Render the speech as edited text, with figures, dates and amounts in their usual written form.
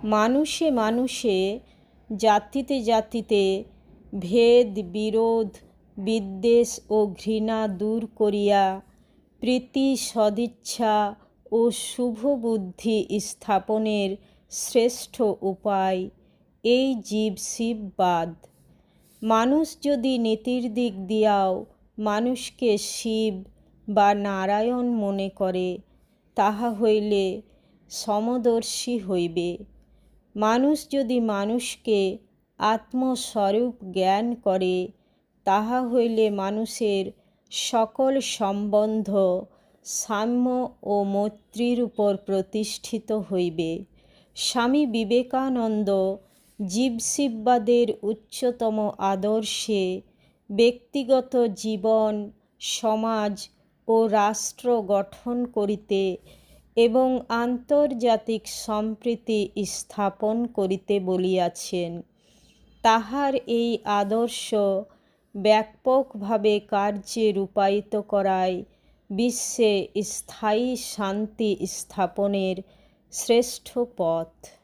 মানুষে মানুষে জাতিতে জাতিতে ভেদ বিরোধ বিদ্বেষ ও ঘৃণা দূর করিয়া প্রীতি সদিচ্ছা ও শুভ বুদ্ধি স্থাপনের শ্রেষ্ঠ উপায় এই জীব শিববাদ। মানুষ যদি নীতির দিক দিয়াও মানুষকে শিব বা নারায়ণ মনে করে, তাহা হইলে সমদর্শী হইবে। মানুষ যদি মানুষকে আত্মস্বরূপ জ্ঞান করে, তাহা হইলে মানুষের সকল সম্বন্ধ সাম্য ও মৈত্রীর উপর প্রতিষ্ঠিত হইবে। স্বামী বিবেকানন্দ জীবশিববাদের উচ্চতম আদর্শে ব্যক্তিগত জীবন, সমাজ ও রাষ্ট্র গঠন করিতে এবং আন্তর্জাতিক সম্প্রীতি স্থাপন করিতে বলিয়াছেন। তাহার এই আদর্শ ব্যাপকভাবে কার্যে রূপায়িত করাই বিশ্বে স্থায়ী শান্তি স্থাপনের শ্রেষ্ঠ পথ।